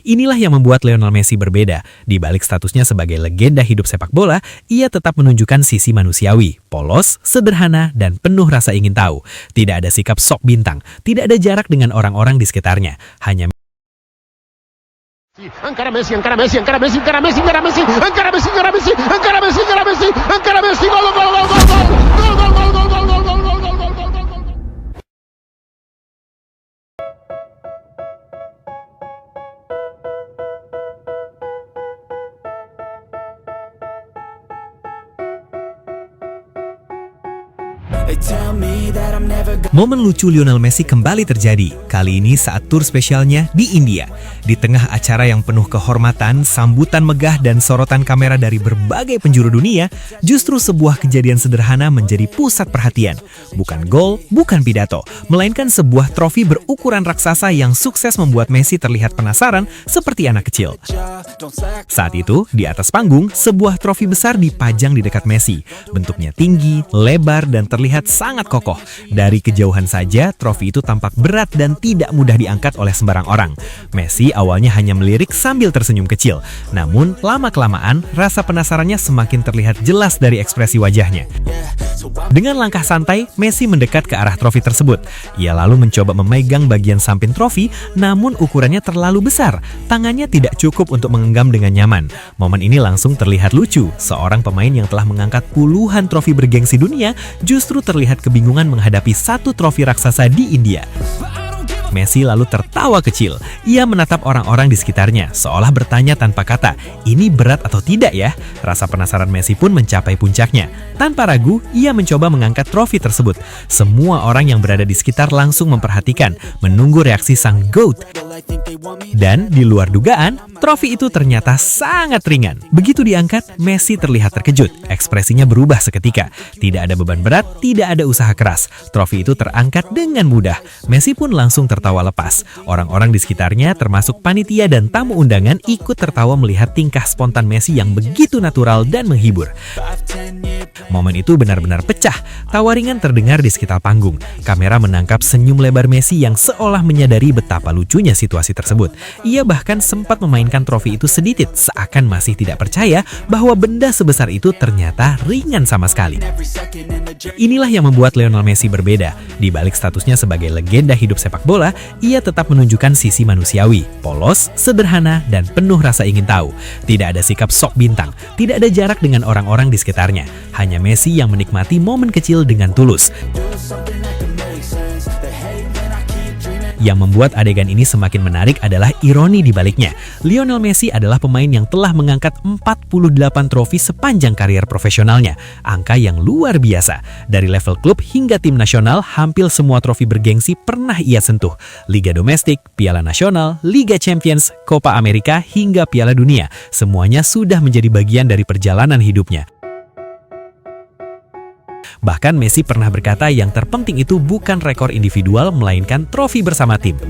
Inilah yang membuat Lionel Messi berbeda. Di balik statusnya sebagai legenda hidup sepak bola, ia tetap menunjukkan sisi manusiawi, polos, sederhana, dan penuh rasa ingin tahu. Tidak ada sikap sok bintang, tidak ada jarak dengan orang-orang di sekitarnya. Hanya encara Messi, encara Messi, encara Messi, encara Messi, encara Messi, encara Messi, encara Messi, encara Messi, encara Messi, encara Messi, gol, gol, gol, gol, gol, gol, gol, gol, gol, gol, gol, gol, gol, gol, gol. Momen lucu Lionel Messi kembali terjadi, kali ini saat tur spesialnya di India. Di tengah acara yang penuh kehormatan, sambutan megah, dan sorotan kamera dari berbagai penjuru dunia, justru sebuah kejadian sederhana menjadi pusat perhatian. Bukan gol, bukan pidato, melainkan sebuah trofi berukuran raksasa yang sukses membuat Messi terlihat penasaran seperti anak kecil. Saat itu, di atas panggung, sebuah trofi besar dipajang di dekat Messi. Bentuknya tinggi, lebar, dan terlihat sangat kokoh. Dari kejauhan saja, trofi itu tampak berat dan tidak mudah diangkat oleh sembarang orang. Messi awalnya hanya melirik sambil tersenyum kecil. Namun, lama-kelamaan, rasa penasarannya semakin terlihat jelas dari ekspresi wajahnya. Dengan langkah santai, Messi mendekat ke arah trofi tersebut. Ia lalu mencoba memegang bagian samping trofi, namun ukurannya terlalu besar. Tangannya tidak cukup untuk menggenggam dengan nyaman. Momen ini langsung terlihat lucu. Seorang pemain yang telah mengangkat puluhan trofi bergengsi dunia justru terlihat kebingungan menghadapi satu trofi raksasa di India. Messi lalu tertawa kecil. Ia menatap orang-orang di sekitarnya, seolah bertanya tanpa kata, "Ini berat atau tidak ya?" Rasa penasaran Messi pun mencapai puncaknya. Tanpa ragu, ia mencoba mengangkat trofi tersebut. Semua orang yang berada di sekitar langsung memperhatikan, menunggu reaksi sang GOAT. Dan di luar dugaan, trofi itu ternyata sangat ringan. Begitu diangkat, Messi terlihat terkejut. Ekspresinya berubah seketika. Tidak ada beban berat, tidak ada usaha keras. Trofi itu terangkat dengan mudah. Messi pun langsung tertawa lepas. Orang-orang di sekitarnya, termasuk panitia dan tamu undangan, ikut tertawa melihat tingkah spontan Messi yang begitu natural dan menghibur. Momen itu benar-benar pecah. Tawa ringan terdengar di sekitar panggung. Kamera menangkap senyum lebar Messi yang seolah menyadari betapa lucunya situasi tersebut. Ia bahkan sempat memainkan trofi itu sedikit, seakan masih tidak percaya bahwa benda sebesar itu ternyata ringan sama sekali. Inilah yang membuat Lionel Messi berbeda. Di balik statusnya sebagai legenda hidup sepak bola, ia tetap menunjukkan sisi manusiawi, polos, sederhana, dan penuh rasa ingin tahu. Tidak ada sikap sok bintang, tidak ada jarak dengan orang-orang di sekitarnya. Hanya Messi yang menikmati momen kecil dengan tulus. Yang membuat adegan ini semakin menarik adalah ironi di baliknya. Lionel Messi adalah pemain yang telah mengangkat 48 trofi sepanjang karier profesionalnya. Angka yang luar biasa. Dari level klub hingga tim nasional, hampir semua trofi bergengsi pernah ia sentuh. Liga domestik, Piala Nasional, Liga Champions, Copa America, hingga Piala Dunia. Semuanya sudah menjadi bagian dari perjalanan hidupnya. Bahkan Messi pernah berkata yang terpenting itu bukan rekor individual, melainkan trofi bersama tim.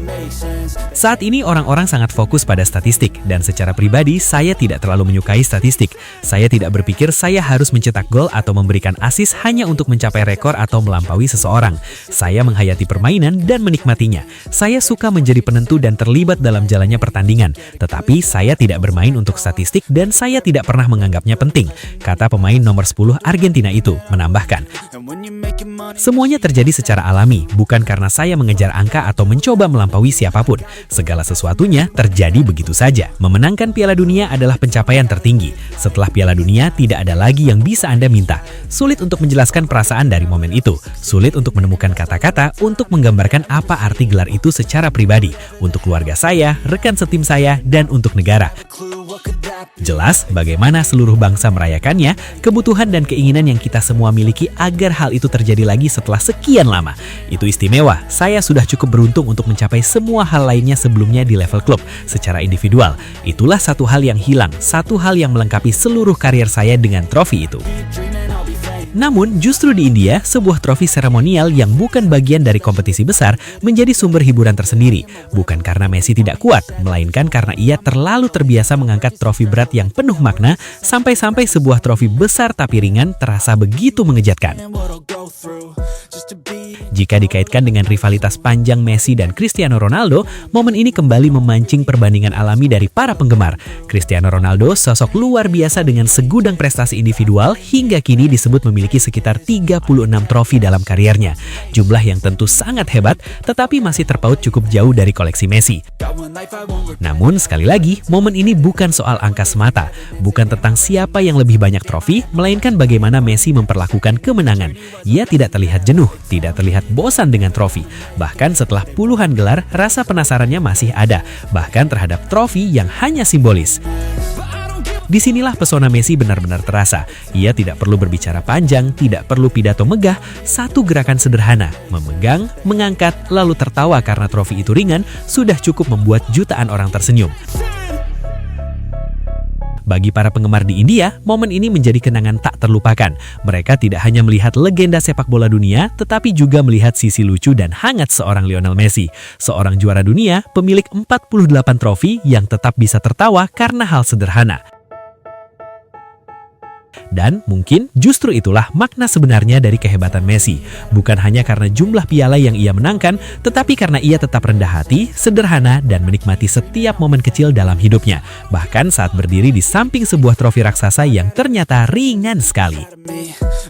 Saat ini orang-orang sangat fokus pada statistik, dan secara pribadi saya tidak terlalu menyukai statistik. Saya tidak berpikir saya harus mencetak gol atau memberikan assist hanya untuk mencapai rekor atau melampaui seseorang. Saya menghayati permainan dan menikmatinya. Saya suka menjadi penentu dan terlibat dalam jalannya pertandingan. Tetapi saya tidak bermain untuk statistik dan saya tidak pernah menganggapnya penting, kata pemain nomor 10 Argentina itu, menambahkan. Semuanya terjadi secara alami, bukan karena saya mengejar angka atau mencoba melampaui siapapun. Segala sesuatunya terjadi begitu saja. Memenangkan Piala Dunia adalah pencapaian tertinggi. Setelah Piala Dunia, tidak ada lagi yang bisa Anda minta. Sulit untuk menjelaskan perasaan dari momen itu. Sulit untuk menemukan kata-kata untuk menggambarkan apa arti gelar itu secara pribadi. Untuk keluarga saya, rekan setim saya, dan untuk negara. Jelas bagaimana seluruh bangsa merayakannya, kebutuhan dan keinginan yang kita semua miliki agar hal itu terjadi lagi setelah sekian lama. Itu istimewa. Saya sudah cukup beruntung untuk mencapai semua hal lainnya sebelumnya di level klub, secara individual. Itulah satu hal yang hilang, satu hal yang melengkapi seluruh karier saya dengan trofi itu. Namun, justru di India, sebuah trofi seremonial yang bukan bagian dari kompetisi besar menjadi sumber hiburan tersendiri. Bukan karena Messi tidak kuat, melainkan karena ia terlalu terbiasa mengangkat trofi berat yang penuh makna, sampai-sampai sebuah trofi besar tapi ringan terasa begitu mengejutkan. Jika dikaitkan dengan rivalitas panjang Messi dan Cristiano Ronaldo, momen ini kembali memancing perbandingan alami dari para penggemar. Cristiano Ronaldo sosok luar biasa dengan segudang prestasi individual hingga kini disebut memiliki sekitar 36 trofi dalam kariernya. Jumlah yang tentu sangat hebat, tetapi masih terpaut cukup jauh dari koleksi Messi. Namun sekali lagi, momen ini bukan soal angka semata, bukan tentang siapa yang lebih banyak trofi, melainkan bagaimana Messi memperlakukan kemenangan. Ia tidak terlihat jenuh, tidak terlihat bosan dengan trofi. Bahkan setelah puluhan gelar, rasa penasarannya masih ada, bahkan terhadap trofi yang hanya simbolis. Disinilah pesona Messi benar-benar terasa. Ia tidak perlu berbicara panjang, tidak perlu pidato megah, satu gerakan sederhana, memegang, mengangkat, lalu tertawa karena trofi itu ringan, sudah cukup membuat jutaan orang tersenyum. Bagi para penggemar di India, momen ini menjadi kenangan tak terlupakan. Mereka tidak hanya melihat legenda sepak bola dunia, tetapi juga melihat sisi lucu dan hangat seorang Lionel Messi. Seorang juara dunia, pemilik 48 trofi yang tetap bisa tertawa karena hal sederhana. Dan mungkin justru itulah makna sebenarnya dari kehebatan Messi. Bukan hanya karena jumlah piala yang ia menangkan, tetapi karena ia tetap rendah hati, sederhana, dan menikmati setiap momen kecil dalam hidupnya. Bahkan saat berdiri di samping sebuah trofi raksasa yang ternyata ringan sekali.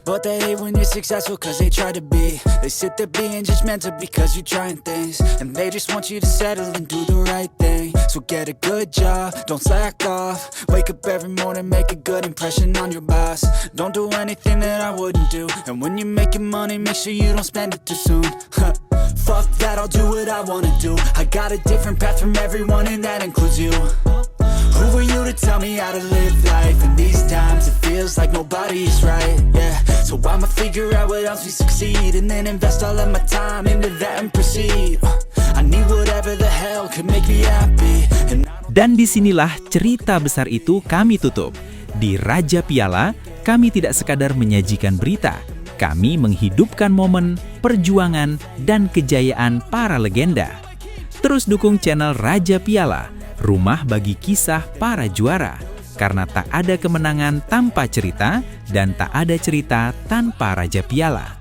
But they hate when you're successful cause they try to be. They sit there being judgmental because you're trying things. And they just want you to settle and do the right thing. So get a good job, don't slack off. Wake up every morning, make a good impression on your boss. Don't do anything that I wouldn't do. And when you're making money, make sure you don't spend it too soon. Fuck that, I'll do what I wanna do. I got a different path from everyone and that includes you. Who are you to tell me how to live life? In these times it feels like nobody is right, yeah. So I'ma figure out what else we succeed, and then invest all of my time into that and proceed. I need whatever the hell could make me happy. Dan disinilah cerita besar itu kami tutup. Di Raja Piala, kami tidak sekadar menyajikan berita. Kami menghidupkan momen, perjuangan, dan kejayaan para legenda. Terus dukung channel Raja Piala, rumah bagi kisah para juara. Karena tak ada kemenangan tanpa cerita, dan tak ada cerita tanpa Raja Piala.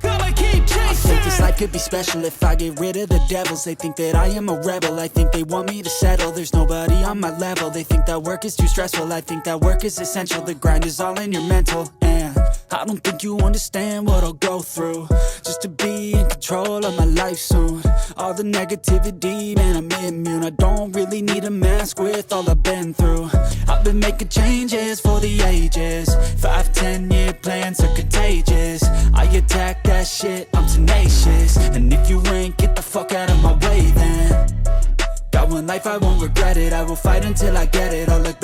I think this life could be special if I get rid of the devils. They think that I am a rebel, I think they want me to settle. There's nobody on my level, they think that work is too stressful. I think that work is essential, the grind is all in your mental. And I don't think you understand what I'll go through just to be in control of my life soon. All the negativity, man, I'm immune. I don't really need a mask with all I've been through. I've been making changes for the ages. 5-10 year plans are contagious. I attack that shit, I'm tenacious. And if you ain't, get the fuck out of my way then. Got one life, I won't regret it. I will fight until I get it. I'll look back